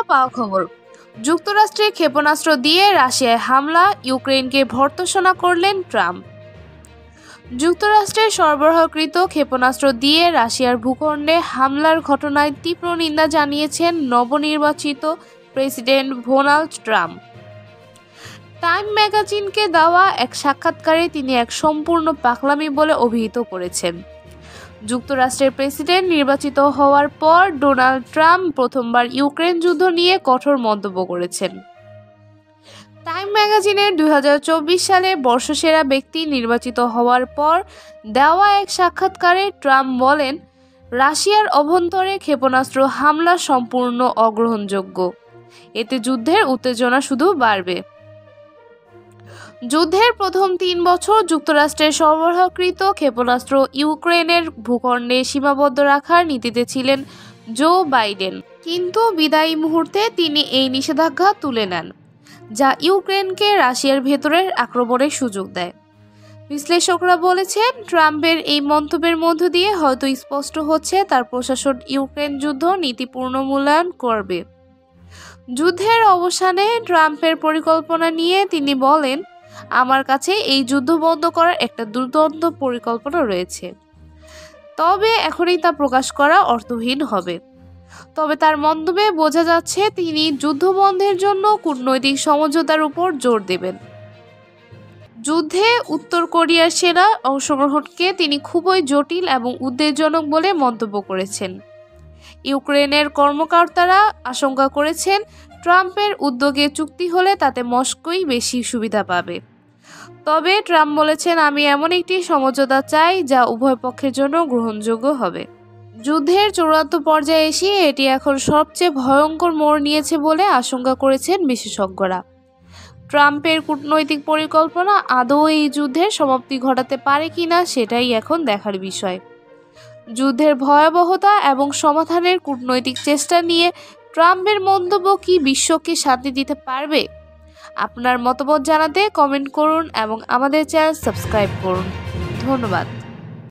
পাওয়া খবর, যুক্তরাষ্ট্রে ক্ষেপণাস্ত্র দিয়ে রাশিয়ায় হামলা, ইউক্রেনকে ভর্ৎসনা করলেন ট্রাম্প। যুক্তরাষ্ট্রের সরবরাহকৃত ক্ষেপণাস্ত্র দিয়ে রাশিয়ার ভূখণ্ডে হামলার ঘটনায় তীব্র নিন্দা জানিয়েছেন নবনির্বাচিত প্রেসিডেন্ট ডোনাল্ড ট্রাম্প। টাইম ম্যাগাজিনকে দেওয়া এক সাক্ষাৎকারে তিনি এক সম্পূর্ণ পাগলামি বলে অভিহিত করেছেন। যুক্তরাষ্ট্রের প্রেসিডেন্ট নির্বাচিত হওয়ার পর ডোনাল্ড ট্রাম্প প্রথমবার ইউক্রেন যুদ্ধ নিয়ে কঠোর মন্তব্য করেছেন। টাইম ম্যাগাজিনের 2024 সালে বর্ষসেরা ব্যক্তি নির্বাচিত হওয়ার পর দেওয়া এক সাক্ষাৎকারে ট্রাম্প বলেন, রাশিয়ার অভ্যন্তরে ক্ষেপণাস্ত্র হামলা সম্পূর্ণ অগ্রহণযোগ্য। এতে যুদ্ধের উত্তেজনা শুধু বাড়বে। যুদ্ধের প্রথম 3 বছর যুক্তরাষ্ট্রের সরবরাহকৃত ক্ষেপণাস্ত্র ইউক্রেনের ভূখণ্ডে সীমাবদ্ধ রাখার নীতিতে ছিলেন জো বাইডেন, কিন্তু বিদায়ী মুহূর্তে তিনি এই নিষেধাজ্ঞা তুলে নেন, যা ইউক্রেনকে রাশিয়ার ভেতরের আক্রমণের সুযোগ দেয়। বিশ্লেষকরা বলেছেন, ট্রাম্পের এই মন্তব্যের মধ্য দিয়ে হয়তো স্পষ্ট হচ্ছে তার প্রশাসন ইউক্রেন যুদ্ধ নীতি পুনর্মূল্যায়ন করবে। যুদ্ধের অবসানে ট্রাম্পের পরিকল্পনা নিয়ে তিনি বলেন, আমার কাছে এই যুদ্ধ বন্ধ করার একটা দুর্দান্ত পরিকল্পনা রয়েছে, তবে এখনই তা প্রকাশ করা অর্থহীন হবে। তবে তার মন্তব্যে বোঝা যাচ্ছে তিনি যুদ্ধ বন্ধের জন্য কূটনৈতিক সমঝোতার উপর জোর দেবেন। যুদ্ধে উত্তর কোরিয়ার সেনা অংশগ্রহণকে তিনি খুবই জটিল এবং উদ্বেগজনক বলে মন্তব্য করেছেন। ইউক্রেনের কর্মকর্তারা আশঙ্কা করেছেন, ট্রাম্পের উদ্যোগে চুক্তি হলে তাতে মস্কোই বেশি সুবিধা পাবে। তবে ট্রাম্প বলেছেন, আমি এমন একটি সমঝোতা চাই যা উভয় পক্ষের জন্য গ্রহণযোগ্য হবে। যুদ্ধের চূড়ান্ত পর্যায়ে এসে এটি এখন সবচেয়ে ভয়ঙ্কর মোড় নিয়েছে বলে আশঙ্কা করেছেন বিশেষজ্ঞরা। ট্রাম্পের কূটনৈতিক পরিকল্পনা আদৌ এই যুদ্ধের সমাপ্তি ঘটাতে পারে কিনা সেটাই এখন দেখার বিষয়। যুদ্ধের ভয়াবহতা এবং সমাধানের কূটনৈতিক চেষ্টা নিয়ে ট্রাম্পের মন্তব্য কি বিশ্বকে শান্তি দিতে পারবে? আপনার মতামত জানাতে কমেন্ট করুন এবং আমাদের চ্যানেল সাবস্ক্রাইব করুন। ধন্যবাদ।